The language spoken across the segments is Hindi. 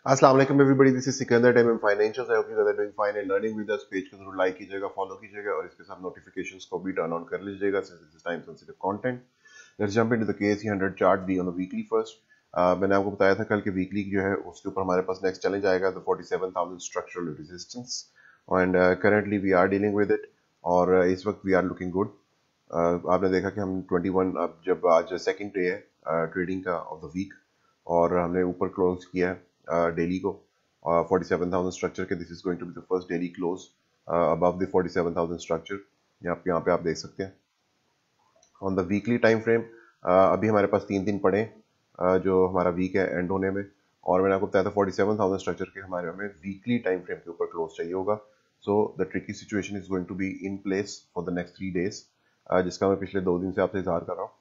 अस्सलाम वालेकुम everybody, this is Sikandar time in financials. I hope you guys are doing fine and learning with us. Page को जरूर लाइक कीजिएगा, फॉलो कीजिएगा और इसके साथ नोटिफिकेशंस को भी टर्न ऑन कर लीजिएगा since this is time sensitive content. Let's jump into the KC 100 chart be on the weekly first. मैंने आपको बताया था कल के वीकली जो है उसके ऊपर हमारे पास नेक्स्ट चैलेंज आएगा the 47000 structural resistance and currently we are dealing with it और इस वक्त वी आर लुकिंग गुड। आपने देखा कि हम 21 अब जब आज सेकंड डे है ट्रेडिंग का ऑफ द वीक और हमने ऊपर क्लोज किया है डेली को 47,000 स्ट्रक्चर के। This is going to be the first daily close above the 47,000 structure. यहाँ पे आप देख सकते हैं on the weekly time frame. अभी हमारे पास 3 दिन पड़े जो हमारा वीक है एंड होने में, और मैंने आपको बताया था 47,000 स्ट्रक्चर के हमारे हमें वीकली टाइम फ्रेम के ऊपर क्लोज चाहिए होगा। So the tricky situation is going to be in place for the next 3 days, जिसका मैं पिछले 2 दिन से आपसे इंतजार कर रहा हूँ।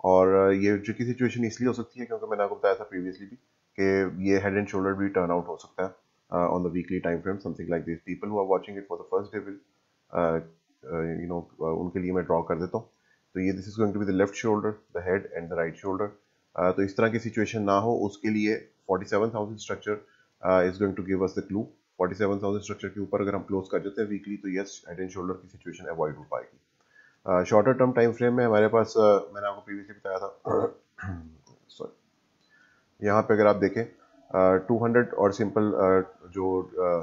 और ये ट्रिकी सिचुएशन इसलिए हो सकती है क्योंकि मैंने आपको बताया था प्रीवियसली भी कि ये हेड एंड शोल्डर भी टर्न आउट हो सकता है on the weekly time frame, something like this. People who are watching it for the first day will उनके लिए मैं ड्रॉ कर देता हूँ। तो ये this is going to be the left shoulder, the head and the right shoulder. तो इस तरह की सिचुएशन ना हो उसके लिए 47,000 structure is going to give us the clue. 47,000 structure के ऊपर अगर हम क्लोज कर देते हैं वीकली तो यस हेड एंड शोल्डर की सिचुएशन अवॉइड हो पाएगी। शॉर्टर टर्म टाइम फ्रेम में हमारे पास मैंने आपको प्रीवियसली बताया था सॉरी, यहाँ पे अगर आप देखें 200 और सिंपल जो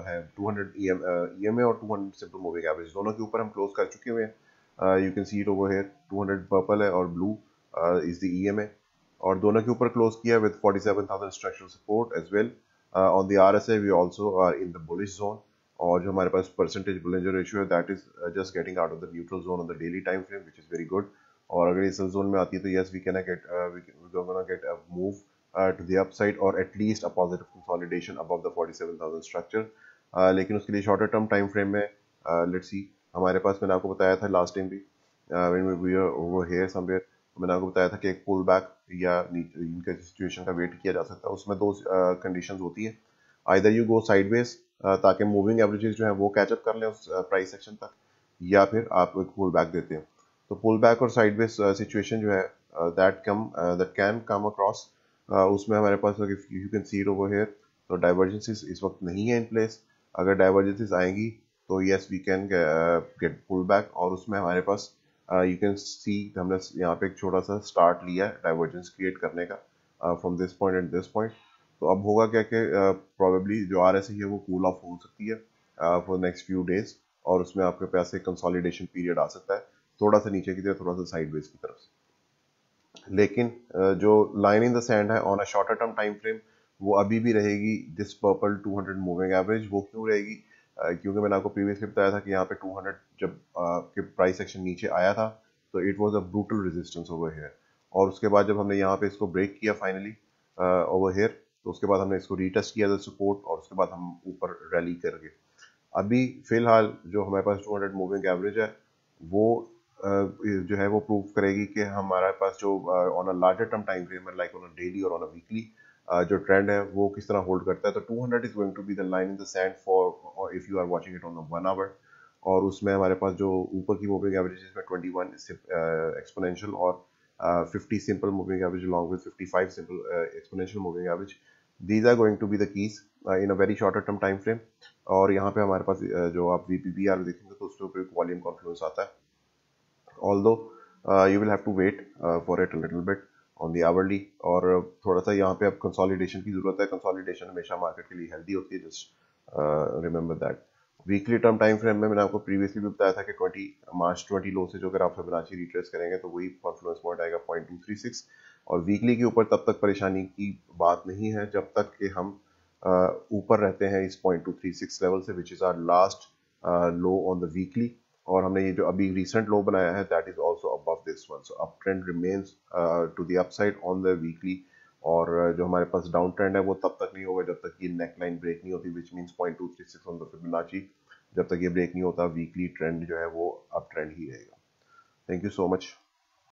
है 200 EMA और 200 सिंपल मूविंग एवरेज दोनों के ऊपर हम क्लोज कर चुके हुए हैं। You can see it over here, 200 purple है और ब्लू इज द EMA, और दोनों के ऊपर क्लोज किया with 47,000 structural support as well. On the RSI we also are in the bullish zone, और जो हमारे पास परसेंटेज बुलिंजर रेशियो है that is just getting out of the neutral zone on the daily time frame which is very good. और अगर इस जोन में आती है तो yes we can get a move to the upside or at least a positive consolidation above the 47,000 structure। लेकिन उसके लिए शॉर्टर टर्म टाइम फ्रेम में लेट्स सी, हमारे पास मैंने आपको बताया था लास्ट टाइम भी when we were over here somewhere, मैंने आपको बताया था कि एक पुल बैक या इनके सिचुएशन का वेट किया जा सकता है। उसमें 2 कंडीशंस होती है, आइदर यू गो साइडवेज ताकि मूविंग एवरेजेस जो है वो कैचअप कर लें उस प्राइस सेक्शन तक, या फिर आप एक पुल बैक देते हैं। तो पुल बैक और साइडवेज सिचुएशन जो है दैट कैन कम अक्रॉस। उसमें हमारे पास you can see it over here, तो डाइवर्जेंसेस इस वक्त नहीं है इन प्लेस। अगर डाइवर्जेंसेस आएंगी तो yes we can get pull back, और उसमें हमारे पास यू कैन सी हमने यहाँ पे एक छोटा सा स्टार्ट लिया है डाइवर्जेंस क्रिएट करने का from this point and this point. तो अब होगा क्या कि प्रोबेबली जो RSI है वो कूल ऑफ हो सकती है फॉर नेक्स्ट फ्यू डेज, और उसमें आपके पास एक कंसोलिडेशन पीरियड आ सकता है, थोड़ा सा नीचे की तरफ, थोड़ा सा साइडवेज की तरफ से। लेकिन जो लाइन इन द सैंड है on a shorter term time frame वो अभी भी रहेगी दिस पर्पल 200 मूविंग एवरेज। वो क्यों रहेगी? क्योंकि मैंने आपको प्रीवियसली बताया था कि यहाँ पे 200 जब के प्राइस सेक्शन नीचे आया था तो it was a brutal resistance over here, और उसके बाद जब हमने यहाँ पे इसको ब्रेक किया फाइनली ओवर हियर, तो उसके बाद हमने इसको रीटेस्ट किया था सपोर्ट, और उसके बाद हम ऊपर रैली कर गए। अभी फिलहाल जो हमारे पास 200 मूविंग एवरेज है वो जो है वो प्रूव करेगी कि हमारे पास जो on a larger term time frame like on a daily और ऑन अ वीकली जो ट्रेंड है वो किस तरह होल्ड करता है। तो 200 is going to be the line in the sand for if you are watching it on 1 hour, और उसमें हमारे पास जो ऊपर की मूविंग एवरेज में 21 एक्सपोनेंशियल और 50 simple moving average along with 55 simple exponential moving average, these are going to be the keys in a very shorter term time frame। और यहाँ पे हमारे पास जो आप VPBR देखेंगे तो उसके ऊपर एक वॉल्यूम कॉन्फ्लुएंस आता है, although you will have to wait for it a little bit on the hourly। और थोड़ा सा यहाँ पे अब कंसोलिडेशन की जरूरत है। कंसोलिडेशन हमेशा मार्केट के लिए हेल्दी होती है, just remember that. Weekly term time frame में मैंने आपको प्रीवियसली भी बताया था कि 20 लो से जो अगर आप फिबोनाची रिट्रेस करेंगे तो वही कॉन्फ्लुएंस पॉइंट आएगा 0.236, और वीकली के ऊपर तब तक परेशानी की बात नहीं है जब तक कि हम ऊपर रहते हैं इस 0.236 लेवल से, which is our last low on the weekly. और हमने ये जो अभी रिसेंट लो बनाया है that is also above this one, so up trend remains to the upside on the weekly. और जो हमारे पास डाउन ट्रेंड है वो तब तक नहीं होगा जब तक ये नेक लाइन ब्रेक नहीं होती, which means 0.236 on the Fibonacci. जब तक ये ब्रेक नहीं होता वीकली ट्रेंड जो है वो अप ट्रेंड ही रहेगा। Thank you so much.